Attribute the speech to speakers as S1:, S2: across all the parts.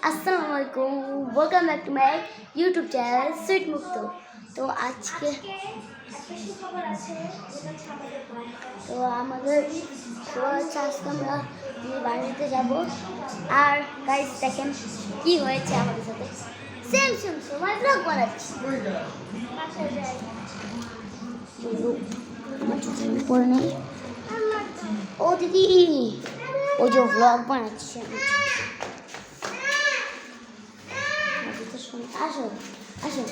S1: আসসালামু আলাইকুম, welcome back to my YouTube channel sweet মুক্ত। তো আজকে
S2: একটা সুখবর আছে, যেটা হচ্ছে আমাদের
S1: তো আমাদের আজকে আমরা বাড়িতে যাব। আর গাইস দেখেন কি হয়েছে আমাদের সাথে, সেম সেম সময় ব্লগ বানাচ্ছি।
S2: বাসায় যাই।
S1: পরে নেই ও দিদি, ওই যে ব্লগ বানাচ্ছি আমি। আসো আসো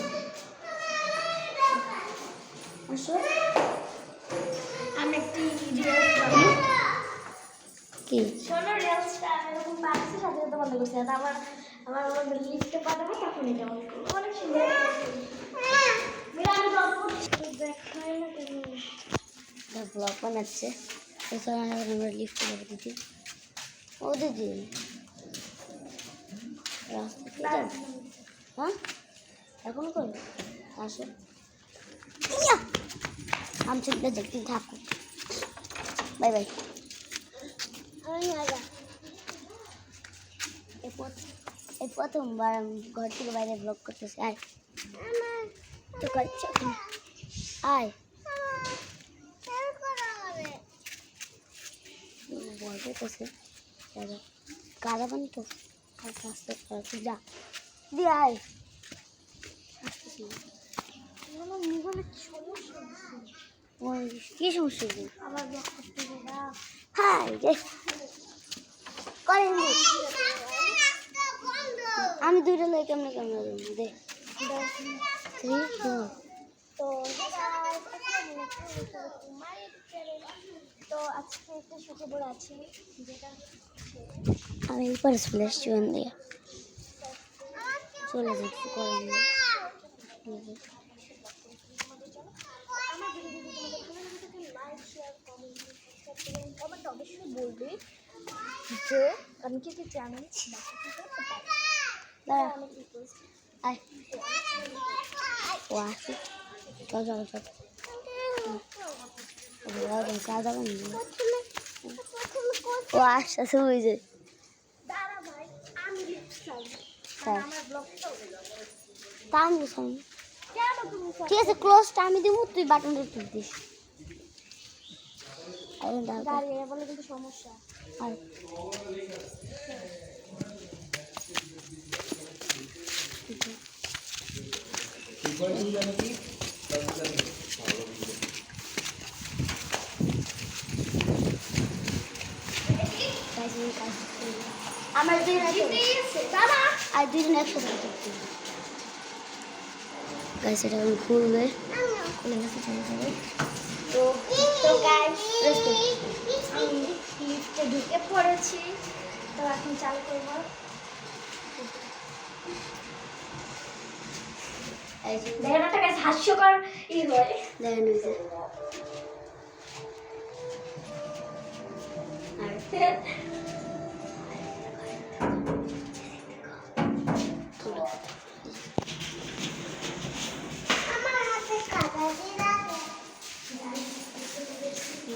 S1: আসো,
S2: আমি একটি রিলস বানাবো।
S1: কি
S2: শোনো, রিলসটা আমি এরকম বানাচ্ছি, সাথে সাথে বন্ধ করছি। আর আমার আমার আমাদের লিস্টে পাঠাবো, তখন এটা বন্ধ করবো। অনেক সুন্দর মেয়েরা, আমি গল্প করছি, দেখাই না কেন?
S1: ব্লগ বানাচ্ছে। তো আমরা লিফটে যাবো দিদি। ও দিদি রাস্তা কি যাবো? হ্যাঁ এখন কই আসো, আমি চলে দেখতে থাকো। Bye bye. এই প্রথমবার আমি ঘর থেকে বাইরে ব্লগ করতেছি। আয় তো করছো আয়, বল করতেছে কাদা পানি তো আস্তে আস্তে যা দিয়ে আয়। আসতেছি
S2: আমার মোবাইলে সমস্যা হচ্ছে।
S1: কি সমস্যা কি?
S2: আবার ব্লগ করতে গেলা।
S1: হাই রে করেন আমি দুইটা লাই কেমনে কেমনে দেবো দে 3 4।
S2: তো তো আজকে একটা সুখবর আছে, যেটা
S1: আমি এরপরে চলে এসছি ওখান দিয়ে চলে যাচ্ছি করেন না।
S2: কমেন্ট অবশ্যই বলবে যে আমি কি চ্যানেল
S1: আয় ও আসি চল চল চল চা যাবেন ও আসতেছে ওই যে তা আমি বুঝলাম। ঠিক আছে ক্লোজটা আমি দিব, তুই বাটনটা টিপ দিস।
S2: দাঁড়িয়ে বলে কিন্তু সমস্যা।
S1: আর আমার দুই
S2: দাদা
S1: আর দুজন একসাথে করতে গাইস, এটা আমি খুলবে খুলে গেছে চলে যাবে।
S2: তো তো গাইস, আমি লিফটে ঢুকে পড়েছি। তো এখন চালু করবো। দেখেন একটা গাইস হাস্যকর হয়।
S1: দেখেন ওই যে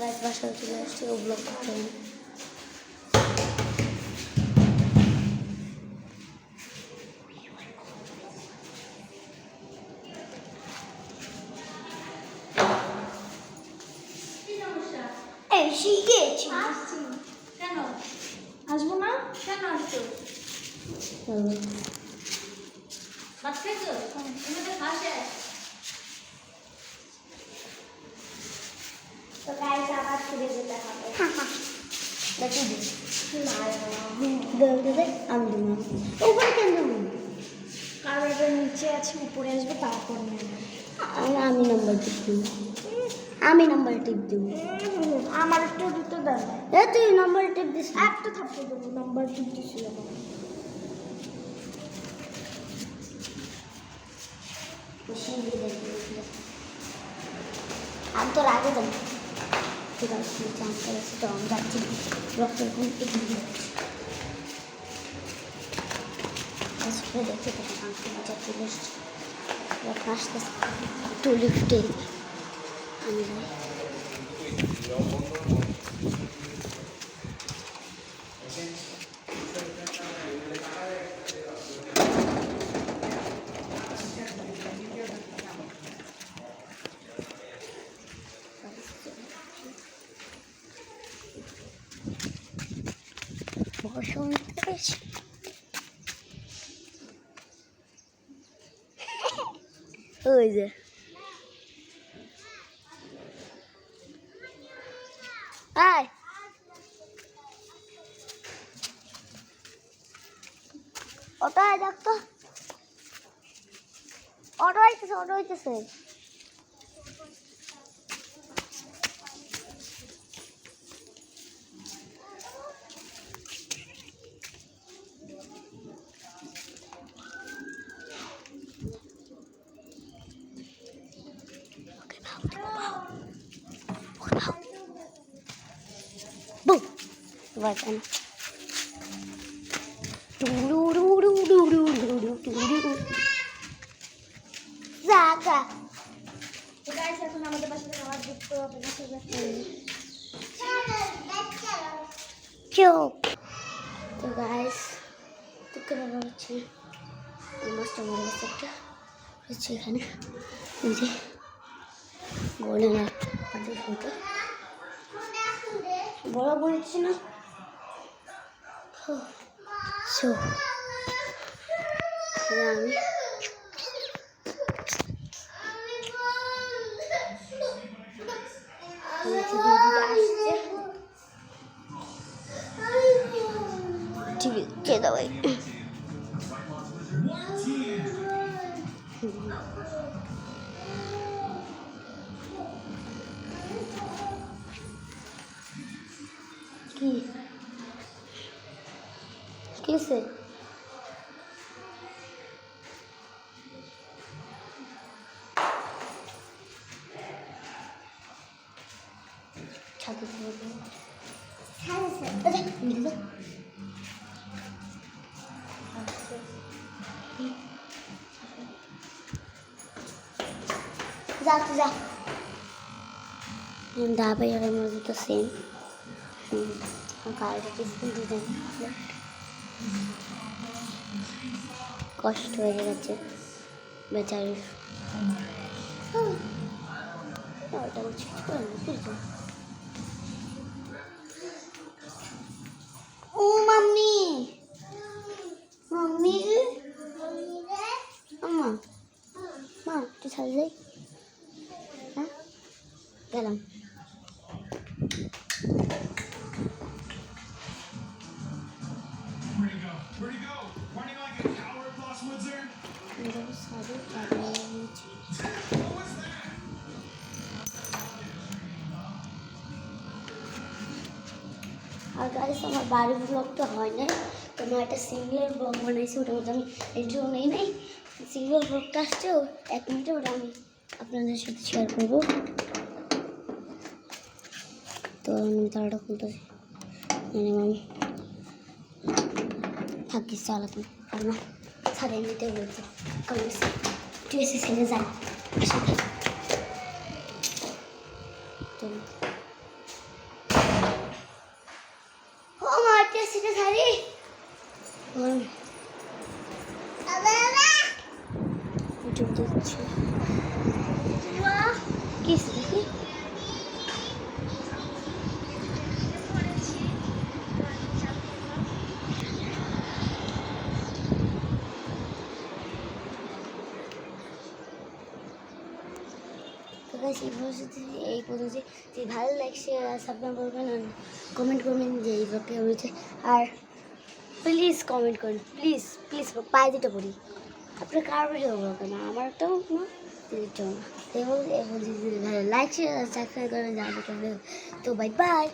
S1: গাছ বাসায় চলে আসছে, ও ব্লগ করতে হবে।
S2: এই শিখেছি। কেন আসবো না? কেন আসছো? ভাত খাইছো? এমনিতে খাসে। তো গাইস আবার ফিরে যেতে হবে।
S1: দেখে দিস আমি দেবো উপরে কেন দেবো?
S2: কারণ এটা নিচে আছে, উপরে আসবে তারপর নেবে।
S1: আমি নাম্বার টিপ দেবো, আমি নাম্বার টিপ দেবো।
S2: আমার একটু দিতে দেন।
S1: এ তুই নাম্বার টিপ দিস না।
S2: একটা থাপ্পড় দেবো, নাম্বার দিতেছিল না।
S1: আমি তো আগে যাবো, ঠিক আছে চান্স করেছি তো আমি যাচ্ছি ডক্টর কোন এগিয়ে যাচ্ছি দেখতে থাকি আমাকে মজা চলে এসছে আসতেছে একটু লিফটে আমি যাই। শুনতে পেয়েছি। ওই যে আয় অটো আয়, দেখ তো অটো আইতেছে, অটো আইতেছে। Boom! Button. Zaga.
S2: তো গাইস এখন আমাদের বাসা থেকে আবার দেখতে হবে না সেটা
S1: Chop. তো গাইস তোকে বাবা হচ্ছে মাছটা মরে গেছে একটা হচ্ছে এখানে এই যে গোল্ডেন একটা ফটো বড় বলছি না। সো আমি টিভি কে দাওয়াই কি কিসে ছাদে যা যা ढाबे वाले मुझे तो सेम कार ডিজাইন কষ্ট হয়ে গেছে বেচারির। ওটা ঠিক করে না ও মাম্মি মাম্মি আম্মা মা তুই ছাড়ে যাই হ্যাঁ গেলাম।
S3: Where'd he go? Running like a coward, Boss Woods
S1: What was
S3: that?
S1: আর গাইস আমার বাড়ির ব্লগ তো হয় না, তোমার একটা সিঙ্গেল ব্লগ বানাইছি, ওটার মধ্যে আমি এন্ট্রিও নেই নাই। সিঙ্গেল ব্লগটা আসছে 1 মিনিটে, ওটা আমি আপনাদের সাথে শেয়ার করবো। তো আমি তারাটা খুলতেছি মানে আমি থাকিস চালাতাম আর না ছাড়ে নিতে বলছে কারণ তুই এসে ছেড়ে যা ও মারতে সেটা ছাড়ি কি দেখি এই পর্যন্ত যদি ভালো লাগছে সাবস্ক্রাইব করবেন আর কমেন্ট করবেন যে এই ব্লগটা হয়েছে। আর প্লিজ কমেন্ট করুন, প্লিজ প্লিজ পায়ে দিতে পড়ি আপনার কার ভিডিও বলবেন না আমার একটাও না এই বলছি লাইক শেয়ার সাবস্ক্রাইব করবেন জানাবেন। তো বাই বাই।